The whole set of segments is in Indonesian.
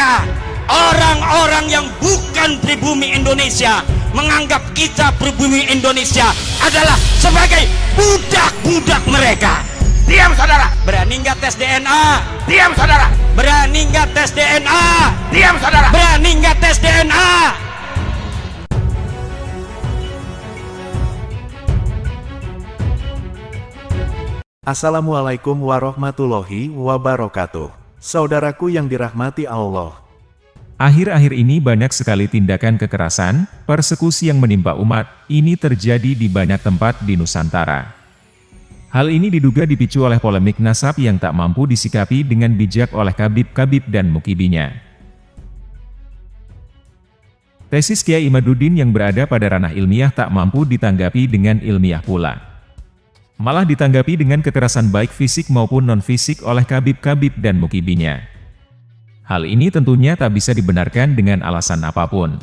mereka, orang-orang yang bukan pribumi Indonesia, menganggap kita pribumi Indonesia adalah sebagai budak-budak mereka. Diam saudara. Berani nggak tes DNA? Diam saudara. Berani nggak tes DNA? Diam saudara. Berani nggak tes DNA? Assalamualaikum warahmatullahi wabarakatuh. Saudaraku yang dirahmati Allah. Akhir-akhir ini banyak sekali tindakan kekerasan, persekusi yang menimpa umat, ini terjadi di banyak tempat di Nusantara. Hal ini diduga dipicu oleh polemik nasab yang tak mampu disikapi dengan bijak oleh kabib-kabib dan mukibinya. Tesis Kiai Imaduddin yang berada pada ranah ilmiah tak mampu ditanggapi dengan ilmiah pula. Malah ditanggapi dengan kekerasan baik fisik maupun non-fisik oleh kabib-kabib dan mukibinya. Hal ini tentunya tak bisa dibenarkan dengan alasan apapun.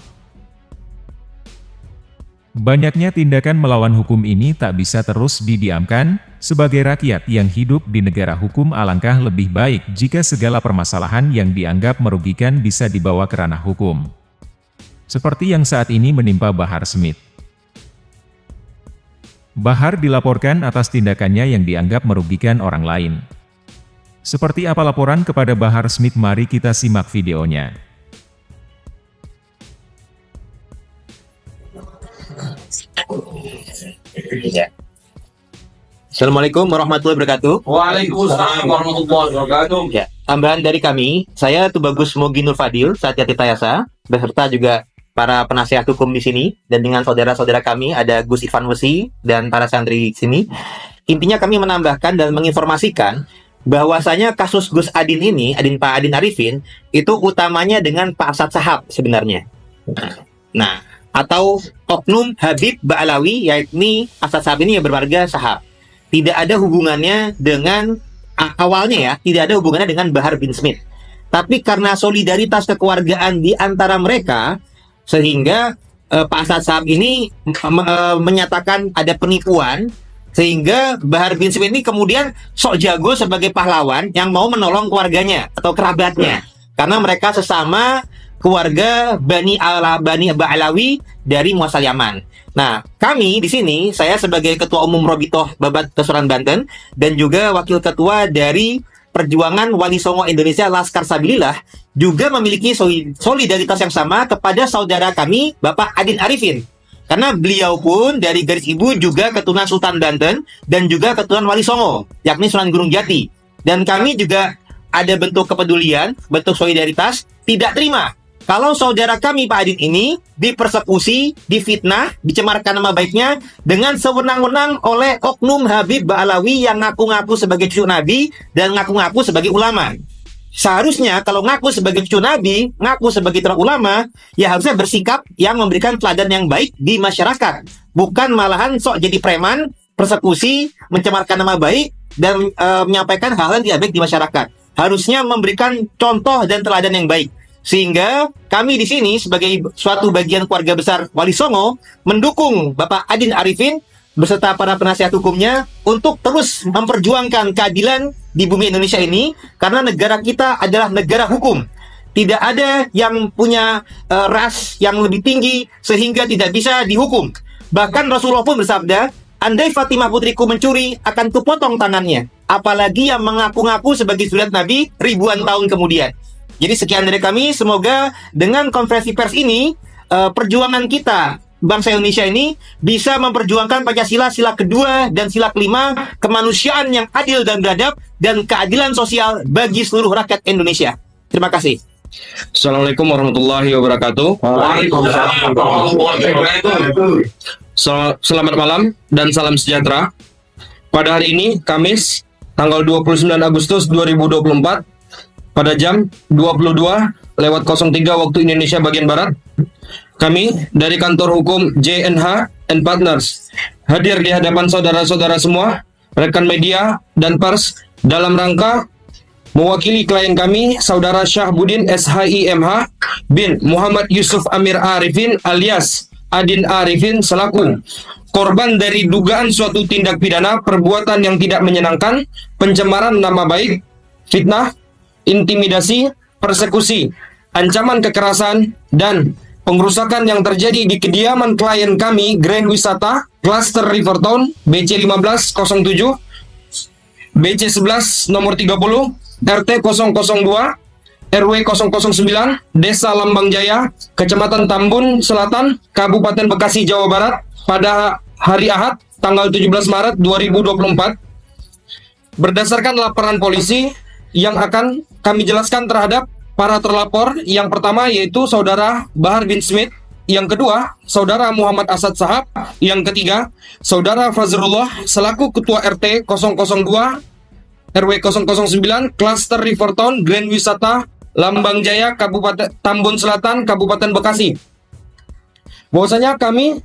Banyaknya tindakan melawan hukum ini tak bisa terus didiamkan. Sebagai rakyat yang hidup di negara hukum, alangkah lebih baik jika segala permasalahan yang dianggap merugikan bisa dibawa ke ranah hukum. Seperti yang saat ini menimpa Bahar Smith. Bahar dilaporkan atas tindakannya yang dianggap merugikan orang lain. Seperti apa laporan kepada Bahar Smith? Mari kita simak videonya. Assalamualaikum warahmatullahi wabarakatuh. Waalaikumsalam warahmatullahi wabarakatuh. Ya, tambahan dari kami, saya Tubagus Mugi Nur Fadil, Satyati Tayasa, beserta juga para penasihat hukum di sini, dan dengan saudara-saudara kami ada Gus Irfan Wesi dan para santri di sini. Intinya kami menambahkan dan menginformasikan bahwasanya kasus Gus Adin ini, Pak Adin Arifin, itu utamanya dengan Pak Asad Shahab sebenarnya. Nah, atau oknum Habib Ba'alawi, yakni Asad Shahab ini yang bermarga Shahab. Tidak ada hubungannya dengan, awalnya ya, tidak ada hubungannya dengan Bahar bin Smith. Tapi karena solidaritas kekeluargaan di antara mereka, sehingga Pak Asad Shahab ini menyatakan ada penipuan, sehingga Bahar bin Smith ini kemudian sok jago sebagai pahlawan yang mau menolong keluarganya atau kerabatnya. Karena mereka sesama keluarga Bani Ba'alawi dari Muasal Yaman. Nah, kami di sini, saya sebagai Ketua Umum Robitoh Babat Kesuran Banten dan juga Wakil Ketua dari Perjuangan Wali Songo Indonesia Laskar Sabilillah juga memiliki solidaritas yang sama kepada saudara kami, Bapak Adin Arifin. Karena beliau pun dari garis ibu juga keturunan Sultan Banten dan juga keturunan Wali Songo, yakni Sunan Gunung Jati. Dan kami juga ada bentuk kepedulian, bentuk solidaritas, tidak terima kalau saudara kami Pak Adin ini dipersekusi, difitnah, dicemarkan nama baiknya dengan sewenang-wenang oleh oknum Habib Ba'alawi yang ngaku-ngaku sebagai cucu Nabi dan ngaku-ngaku sebagai ulama. Seharusnya kalau ngaku sebagai cucu Nabi, ngaku sebagai ulama, ya harusnya bersikap yang memberikan teladan yang baik di masyarakat. Bukan malahan sok jadi preman, persekusi, mencemarkan nama baik, dan menyampaikan hal-hal yang tidak baik di masyarakat. Harusnya memberikan contoh dan teladan yang baik. Sehingga kami di sini sebagai suatu bagian keluarga besar Wali Songo mendukung Bapak Adin Arifin beserta para penasihat hukumnya untuk terus memperjuangkan keadilan di bumi Indonesia ini, karena negara kita adalah negara hukum. Tidak ada yang punya ras yang lebih tinggi sehingga tidak bisa dihukum. Bahkan Rasulullah pun bersabda, andai Fatimah putriku mencuri, akan kupotong tangannya. Apalagi yang mengaku-ngaku sebagai zuriat Nabi ribuan tahun kemudian. Jadi sekian dari kami, semoga dengan konferensi pers ini, perjuangan kita, bangsa Indonesia ini, bisa memperjuangkan Pancasila, sila kedua dan sila kelima, kemanusiaan yang adil dan beradab, dan keadilan sosial bagi seluruh rakyat Indonesia. Terima kasih. Assalamualaikum warahmatullahi wabarakatuh. Waalaikumsalam warahmatullahi wabarakatuh. Selamat malam dan salam sejahtera. Pada hari ini, Kamis, tanggal 29 Agustus 2024, pada jam 22:03 waktu Indonesia bagian Barat, kami dari kantor hukum JNH and Partners hadir di hadapan saudara-saudara semua, rekan media dan pers, dalam rangka mewakili klien kami, Saudara Syahbudin SHIMH bin Muhammad Yusuf Amir Arifin alias Adin Arifin selaku korban dari dugaan suatu tindak pidana perbuatan yang tidak menyenangkan, pencemaran nama baik, fitnah, intimidasi, persekusi, ancaman kekerasan, dan pengerusakan yang terjadi di kediaman klien kami Grand Wisata Cluster Rivertown BC 1507 BC 11 nomor 30 RT 002 RW 009 Desa Lambang Jaya Kecamatan Tambun Selatan Kabupaten Bekasi Jawa Barat pada hari Ahad tanggal 17 Maret 2024. Berdasarkan laporan polisi yang akan kami jelaskan terhadap para terlapor, yang pertama yaitu Saudara Bahar bin Smith, yang kedua Saudara Muhammad Asad Sahab, yang ketiga Saudara Fazrullah selaku Ketua RT 002 RW 009 Cluster Rivertown Grand Wisata Lambang Jaya Kabupaten Tambun Selatan Kabupaten Bekasi. Bahwasanya kami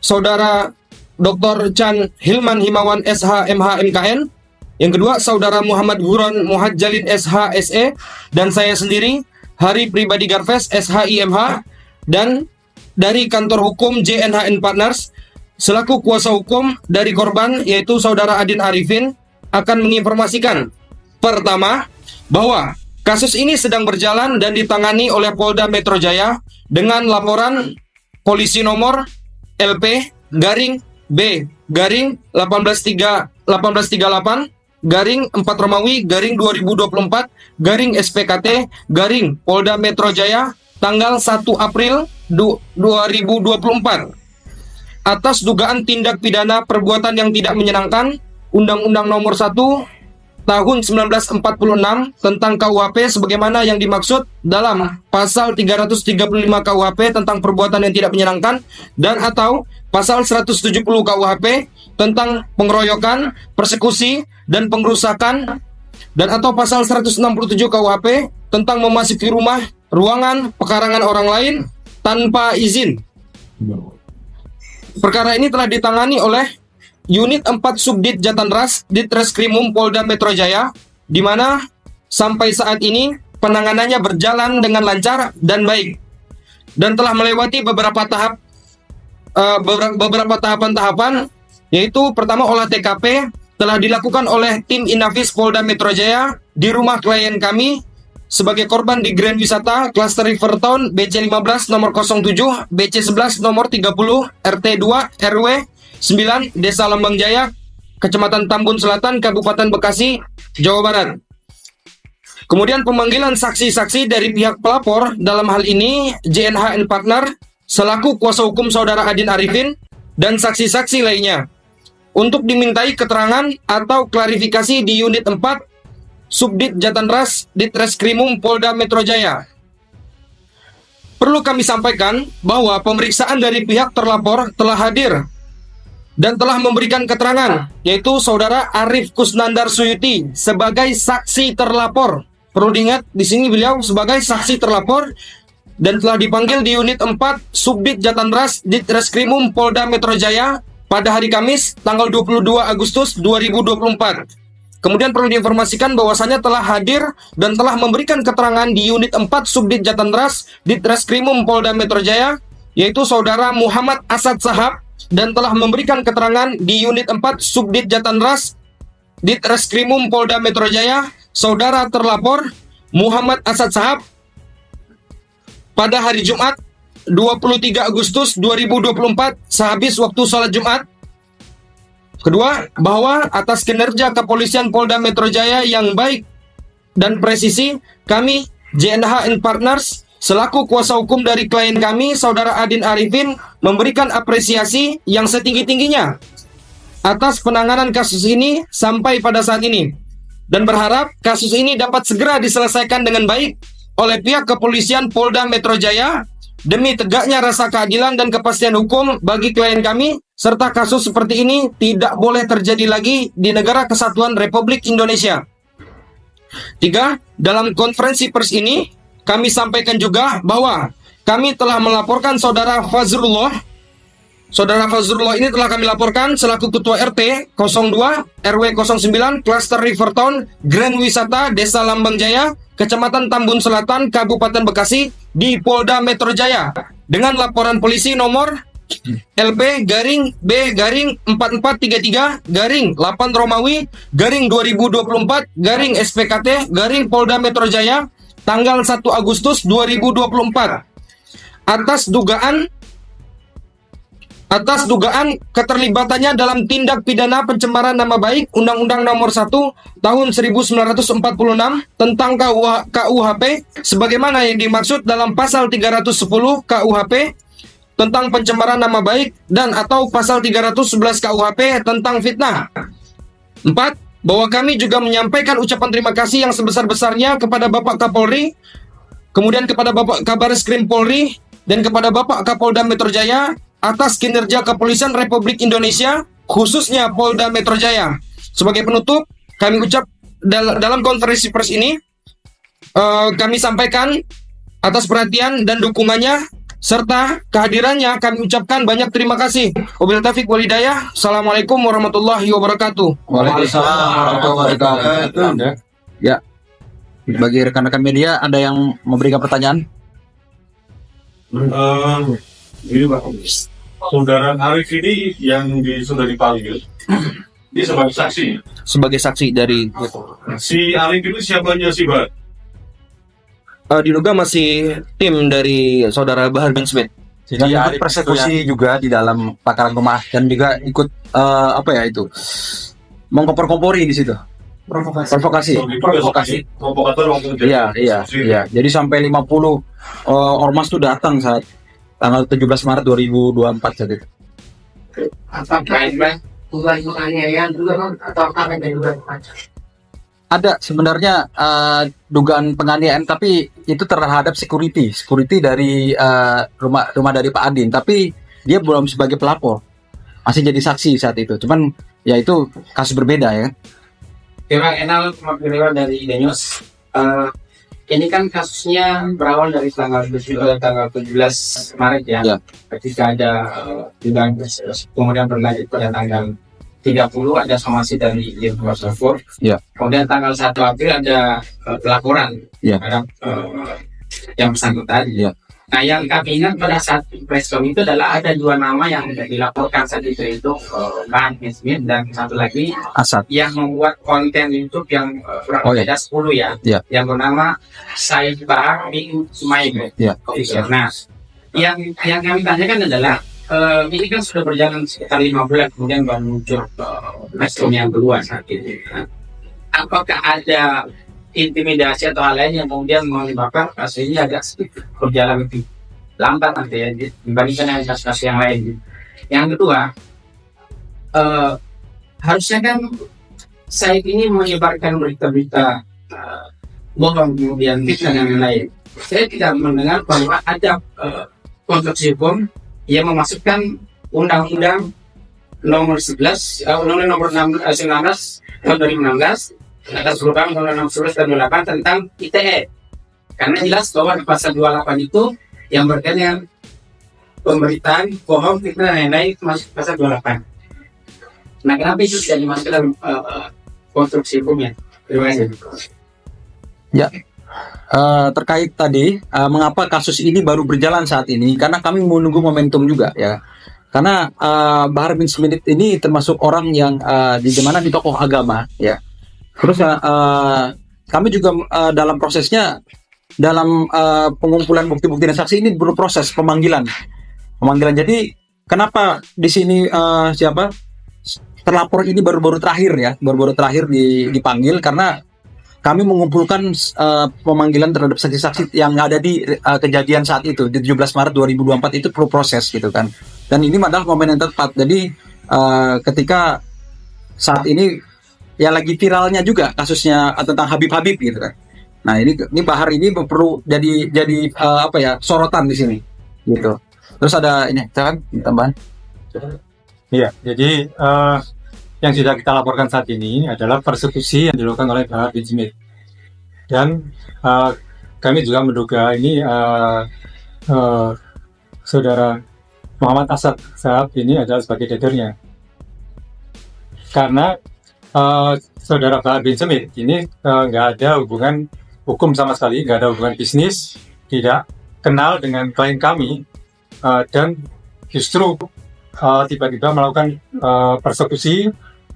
Saudara Dr. Chan Hilman Himawan SH MH MKN, yang kedua Saudara Muhammad Huron Muhajjalin SH SE, dan saya sendiri Hari Pribadi Garves SH IMH, dan dari kantor hukum JNH Partners selaku kuasa hukum dari korban yaitu Saudara Adin Arifin akan menginformasikan pertama bahwa kasus ini sedang berjalan dan ditangani oleh Polda Metro Jaya dengan laporan polisi nomor LP garing B garing 1838 garing 4 Romawi garing 2024 garing SPKT garing Polda Metro Jaya tanggal 1 April 2024 atas dugaan tindak pidana perbuatan yang tidak menyenangkan Undang-Undang Nomor 1 Tahun 1946 tentang KUHP sebagaimana yang dimaksud dalam pasal 335 KUHP tentang perbuatan yang tidak menyenangkan dan atau pasal 170 KUHP tentang pengeroyokan, persekusi, dan pengrusakan, dan atau pasal 167 KUHP tentang memasuki rumah, ruangan, pekarangan orang lain tanpa izin. Perkara ini telah ditangani oleh Unit 4 Subdit Jatanras Ditreskrimum Polda Metro Jaya, di mana sampai saat ini penanganannya berjalan dengan lancar dan baik, dan telah melewati beberapa tahapan-tahapan, yaitu pertama olah TKP telah dilakukan oleh tim Inafis Polda Metro Jaya di rumah klien kami sebagai korban di Grand Wisata Cluster Rivertown BC 15 nomor 07 BC 11 nomor 30 RT 2 RW 9 Desa Lambang Jaya Kecamatan Tambun Selatan Kabupaten Bekasi Jawa Barat. Kemudian pemanggilan saksi-saksi dari pihak pelapor, dalam hal ini JNH Partner selaku kuasa hukum Saudara Adin Arifin dan saksi-saksi lainnya untuk dimintai keterangan atau klarifikasi di Unit 4 Subdit Jatanras Ditreskrimum Polda Metro Jaya. Perlu kami sampaikan bahwa pemeriksaan dari pihak terlapor telah hadir dan telah memberikan keterangan, yaitu Saudara Arif Kusnandar Suyuti sebagai saksi terlapor. Perlu diingat di sini beliau sebagai saksi terlapor dan telah dipanggil di Unit 4 Subdit Jatanras Ditreskrimum Polda Metro Jaya pada hari Kamis tanggal 22 Agustus 2024. Kemudian perlu diinformasikan bahwasannya telah hadir dan telah memberikan keterangan di Unit 4 Subdit Jatanras Ditreskrimum Polda Metro Jaya, yaitu Saudara Muhammad Asad Sahab, dan telah memberikan keterangan di Unit 4 Subdit Jatanras Ditreskrimum Polda Metro Jaya Saudara terlapor Muhammad Asad Sahab pada hari Jumat 23 Agustus 2024 sehabis waktu sholat Jumat. Kedua, bahwa atas kinerja kepolisian Polda Metro Jaya yang baik dan presisi, kami JNH Partners selaku kuasa hukum dari klien kami, Saudara Adin Arifin, memberikan apresiasi yang setinggi-tingginya atas penanganan kasus ini sampai pada saat ini, dan berharap kasus ini dapat segera diselesaikan dengan baik oleh pihak kepolisian Polda Metro Jaya demi tegaknya rasa keadilan dan kepastian hukum bagi klien kami, serta kasus seperti ini tidak boleh terjadi lagi di negara kesatuan Republik Indonesia. 3. Dalam konferensi pers ini kami sampaikan juga bahwa kami telah melaporkan Saudara Fazrullah. Saudara Fazrullah ini telah kami laporkan selaku Ketua RT 02 RW 09 Cluster Rivertown Grand Wisata Desa Lambang Jaya Kecamatan Tambun Selatan Kabupaten Bekasi di Polda Metro Jaya dengan laporan polisi nomor LP garing B garing 4433 garing 8 Romawi garing 2024 garing SPKT garing Polda Metro Jaya tanggal 1 Agustus 2024 atas dugaan keterlibatannya dalam tindak pidana pencemaran nama baik Undang-Undang Nomor 1 Tahun 1946 tentang KUHP sebagaimana yang dimaksud dalam pasal 310 KUHP tentang pencemaran nama baik dan atau pasal 311 KUHP tentang fitnah. 4. Bahwa kami juga menyampaikan ucapan terima kasih yang sebesar-besarnya kepada Bapak Kapolri, kemudian kepada Bapak Kabaris Krim Polri, dan kepada Bapak Kapolda Metro Jaya atas kinerja Kepolisian Republik Indonesia, khususnya Polda Metro Jaya. Sebagai penutup, kami ucap dalam konferensi pers ini, kami sampaikan atas perhatian dan dukungannya serta kehadirannya kami ucapkan banyak terima kasih. Wabillahi taufiq wal hidayah. Assalamualaikum warahmatullahi wabarakatuh. Waalaikumsalam warahmatullahi wabarakatuh. Ya, bagi rekan-rekan media ada yang memberikan pertanyaan? Ini Pak, saudara Arif ini yang sudah dipanggil, ini sebagai saksi. Sebagai saksi dari Si Arif itu siapanya sih, Pak? Diduga masih tim dari saudara Bahar bin Smith. Jadi ikut persekusi juga di dalam pakaran rumah dan juga ikut mengkompor-kompori di situ. Provokasi. Provokator waktu itu. Iya. Jadi sampai 50 ormas tuh datang saat tanggal 17 Maret 2024 saat itu. Ada sebenarnya dugaan penganiayaan, tapi itu terhadap security dari rumah dari Pak Adin, tapi dia belum sebagai pelapor, masih jadi saksi saat itu. Cuman ya itu kasus berbeda ya. Terima kenal dari Denyos. Ini kan kasusnya berawal dari tanggal 17 Maret ya. Ketika ada kemudian berlanjut pada tanggal 30 ada somasi dari Dirjen Ya. Kemudian tanggal 1 April ada pelaporan terhadap yang bersangkutan. Ya. Nah, yang kami ingat pada saat preskon itu adalah ada dua nama yang dilaporkan saat itu Bahar bin Smith dan satu lagi Asad yang membuat konten YouTube yang kurang lebih ada 10 ya, yang bernama Said Bahar bin Sumaib. Ya. Nah, yang kami tanyakan adalah ini kan sudah berjalan sekitar 5 bulan kemudian baru muncul preskon yang kedua saat ini. Apakah ada intimidasi atau hal lain yang kemudian menyebabkan kasus ini agak sedikit berjalan lebih lambat nanti ya dibandingkan dengan kasus-kasus yang lain. Yang kedua, harusnya kan Said ini menyebarkan berita-berita bohong kemudian fitnah dan lain. Saya tidak mendengar bahwa ada konstruksi hukum yang memasukkan Undang-Undang Nomor 11, Undang-Undang Nomor 19 tahun 2016 atas perubahan Undang-Undang 11 dan 28 tentang ITE. Karena jelas bahwa di pasal 28 itu yang berkaitan dengan pemberitaan bohong, fitnah dan lain-lain itu masuk pasal 28. Nah, kenapa itu tidak dimasukkan dalam konstruksi hukumnya? Terima kasih. Ya. Terkait tadi mengapa kasus ini baru berjalan saat ini, karena kami menunggu momentum juga ya. Karena Bahar bin Smith ini termasuk orang yang di tokoh agama ya. Terus kami juga dalam prosesnya, dalam pengumpulan bukti-bukti dan saksi ini berproses pemanggilan. Jadi kenapa di sini terlapor ini baru-baru terakhir dipanggil, karena kami mengumpulkan pemanggilan terhadap saksi-saksi yang ada di kejadian saat itu di 17 Maret 2024 itu perlu proses gitu kan. Dan ini adalah momen yang tepat. Jadi ketika saat ini ya lagi viralnya juga kasusnya tentang Habib gitu kan. Nah, ini Bahar ini perlu jadi sorotan di sini gitu. Terus ada ini kan tambahan. Iya, jadi yang sudah kita laporkan saat ini adalah persekusi yang dilakukan oleh Bahar bin Smith. Dan kami juga menduga ini saudara Muhammad Asad saat ini adalah sebagai leadernya. Karena saudara Bahar bin Smith ini nggak ada hubungan hukum sama sekali, nggak ada hubungan bisnis, tidak kenal dengan klien kami, dan justru tiba-tiba melakukan persekusi,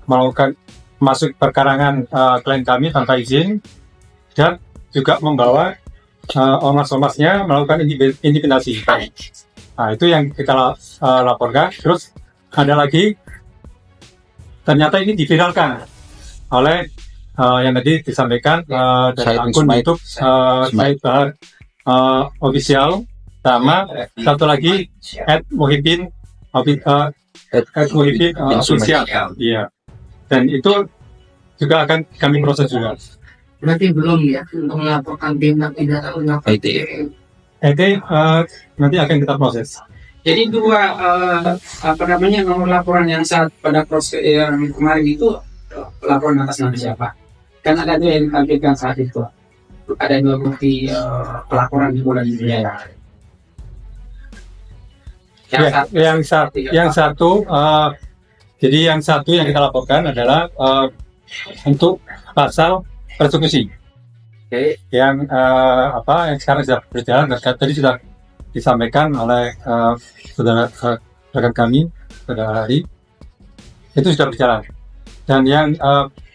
melakukan masuk perkarangan klien kami tanpa izin, dan juga membawa ormas-ormasnya melakukan intimidasi. Nah, itu yang kita laporkan. Terus ada lagi, ternyata ini diviralkan oleh yang tadi disampaikan dari akun YouTube Said Bahar official, sama satu lagi @muhibbin official. Iya. Dan itu juga akan kami proses juga. Berarti belum ya untuk melaporkan tindak pidana Itu nanti akan kita proses. Jadi dua nomor laporan yang saat pada proses yang kemarin itu laporan atas nama siapa? Kan ada dua yang ditampilkan saat itu. Ada dua bukti pelaporan di Polda Metro Jaya. Yang satu, jadi yang satu yang kita laporkan adalah untuk pasal persekusi. Yang yang sekarang sudah berjalan dan tadi sudah disampaikan oleh saudara rekan kami pada hari itu sudah berjalan. Dan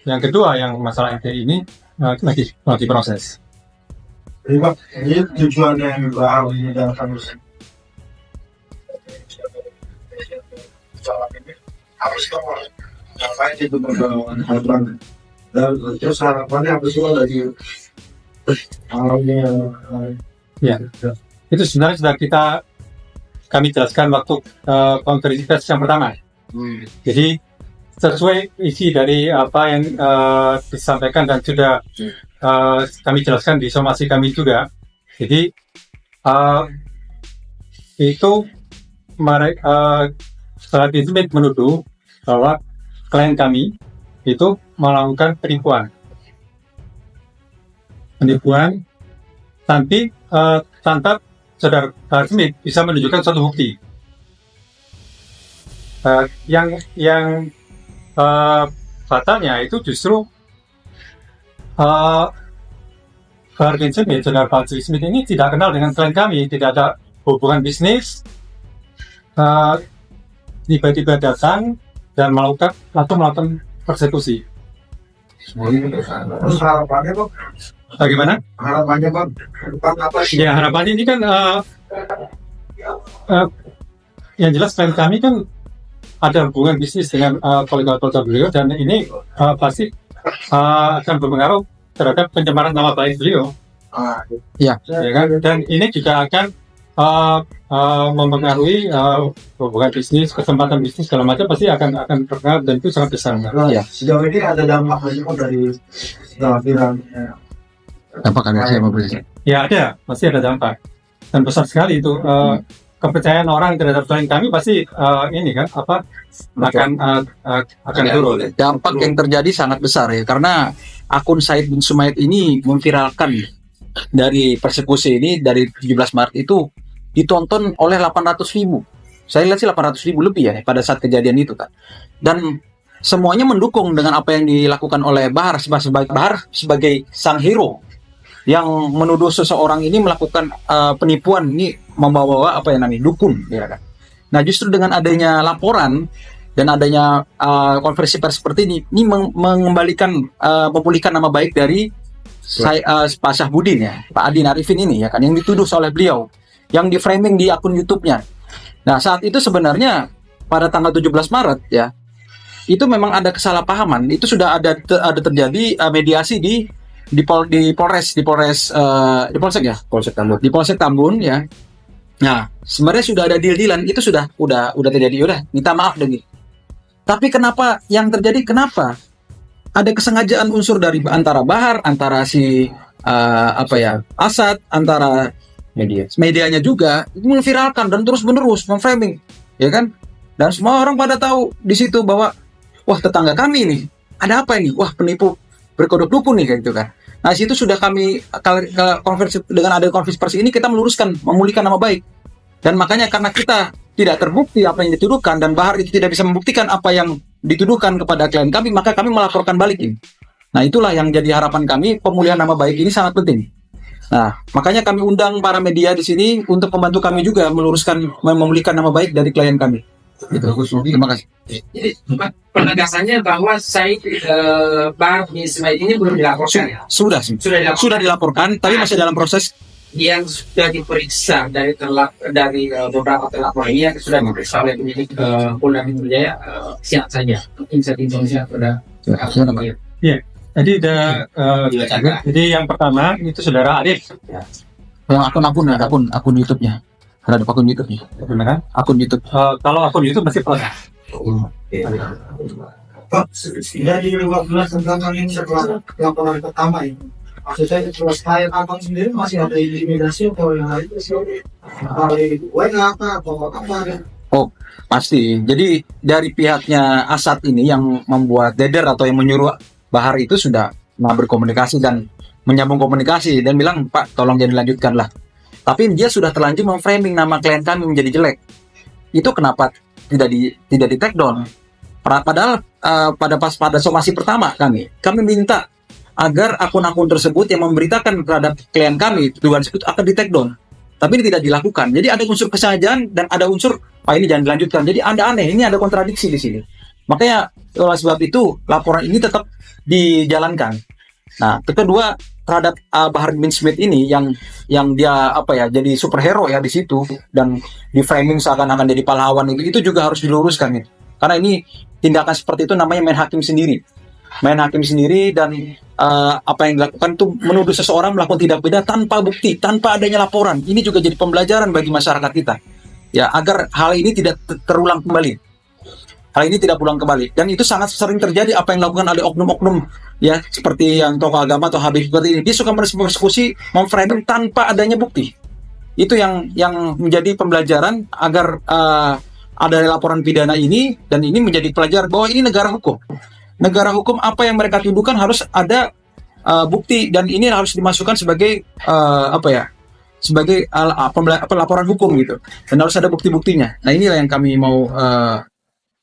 yang kedua yang masalah NTI ini lagi proses. Jadi Pak, ini tujuannya yang bahar ini dan harus ngapain itu harapan dan terus harapannya apa sih dari ya itu sebenarnya sudah kami jelaskan waktu konferensi pers yang pertama. Jadi sesuai isi dari apa yang disampaikan dan sudah kami jelaskan di somasi kami juga. Jadi itu mereka setelah Intimate menuduh bahwa klien kami itu melakukan penipuan, tapi tanpa saudara Smith bisa menunjukkan suatu bukti. Yang fatalnya itu justru Harvin Smith, saudara Patrick Smith ini tidak kenal dengan klien kami, tidak ada hubungan bisnis. Tiba-tiba datang dan melakukan persekusi. Terus harapannya Pak? Bagaimana? Harapannya Pak? Apa sih? Ya harapannya ini kan yang jelas klien kami kan ada hubungan bisnis dengan kolega-kolega beliau dan ini pasti akan berpengaruh terhadap pencemaran nama baik beliau. Ya kan? Dan ini juga akan mempengaruhi hubungan bisnis, kesempatan bisnis segala macam pasti akan berpengaruh dan itu sangat besar. Ya. Sejauh ini ada dampak dari viral. Dampak kan saya mau beri. Ya ada, pasti ada dampak dan besar sekali itu. Kepercayaan orang terhadap klien kami pasti ini kan akan turun. Dampak yang terjadi sangat besar ya, karena akun Said bin Sumaid ini memviralkan dari persekusi ini dari 17 Maret itu ditonton oleh 800.000. Saya lihat sih 800.000 lebih ya pada saat kejadian itu kan. Dan semuanya mendukung dengan apa yang dilakukan oleh Bahar sebagai sang hero yang menuduh seseorang ini melakukan penipuan, ini membawa apa yang namanya dukun ya kan. Nah, justru dengan adanya laporan dan adanya konferensi pers seperti ini mengembalikan memulihkan nama baik dari Pak Syahbudin ya, Pak Adin Arifin ini ya kan, yang dituduh oleh beliau, yang di framing di akun YouTube-nya. Nah, saat itu sebenarnya pada tanggal 17 Maret ya, itu memang ada kesalahpahaman. Itu sudah ada terjadi mediasi di Polsek ya, Polsek Tambun ya. Nah, sebenarnya sudah ada deal-dealan, itu udah terjadi, udah minta maaf deh. Tapi kenapa yang terjadi, kenapa ada kesengajaan unsur dari antara Bahar, antara si Asad, antara medianya juga memviralkan dan terus-menerus memframing, ya kan? Dan semua orang pada tahu di situ bahwa wah, tetangga kami nih, ada apa ini? Wah, penipu berkodok dukun nih kayak gitu kan. Nah, situ sudah kami konversi dengan ada konferensi pers ini, kita meluruskan, memulihkan nama baik. Dan makanya karena kita tidak terbukti apa yang dituduhkan dan Bahar itu tidak bisa membuktikan apa yang dituduhkan kepada klien kami, maka kami melaporkan balik ini. Nah, itulah yang jadi harapan kami, pemulihan nama baik ini sangat penting. Nah, makanya kami undang para media di sini untuk membantu kami juga meluruskan, memulihkan nama baik dari klien kami. Gitu. Terima kasih. Jadi penegasannya bahwa Said Bahar bin Sumaid ini belum dilaporkan ya? Sudah dilaporkan, tapi masih dalam proses yang sudah diperiksa dari beberapa terlapor ini yang sudah diperiksa oleh penyidik Polda Metro Jaya siap saja Insight Indonesia pada Iya. Jadi jadi yang pertama itu saudara Arif. Yang akun YouTube-nya. Terhadap akun YouTube-nya. Benar? Akun YouTube. Kalau akun YouTube masih proses. Pak, dari 15 tentang ini setelah laporan pertama ini, maksudnya selesai abang sendiri masih ada imigrasi atau yang lain kali WA atau apa? Oh, pasti. Jadi dari pihaknya Asad ini yang membuat Deder atau yang menyuruh Bahar itu sudah berkomunikasi dan menyambung komunikasi dan bilang, Pak, tolong jangan dilanjutkan lah. Tapi dia sudah terlanjur memframing nama klien kami menjadi jelek. Itu kenapa tidak di take down? Padahal pada somasi pertama kami minta agar akun-akun tersebut yang memberitakan terhadap klien kami dugaan tersebut akan di take down. Tapi ini tidak dilakukan. Jadi ada unsur kesengajaan dan ada unsur Pak ini jangan dilanjutkan. Jadi Anda aneh, ini ada kontradiksi di sini. Makanya oleh sebab itu laporan ini tetap dijalankan. Nah, kedua terhadap Bahar bin Smith ini yang dia jadi superhero ya di situ dan di framing seakan-akan jadi pahlawan itu juga harus diluruskan nih. Karena ini tindakan seperti itu namanya main hakim sendiri dan apa yang dilakukan itu menuduh seseorang melakukan tindak pidana tanpa bukti, tanpa adanya laporan. Ini juga jadi pembelajaran bagi masyarakat kita ya, agar hal ini tidak terulang kembali. Dan itu sangat sering terjadi apa yang dilakukan oleh oknum-oknum ya, seperti yang tokoh agama atau Habib seperti ini. Dia suka persekusi, memframing tanpa adanya bukti. Itu yang menjadi pembelajaran agar ada laporan pidana ini, dan ini menjadi pelajaran bahwa ini negara hukum. Negara hukum, apa yang mereka tuduhkan harus ada bukti, dan ini harus dimasukkan sebagai sebagai laporan hukum gitu, dan harus ada bukti-buktinya. Nah, inilah yang kami mau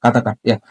katakan ya.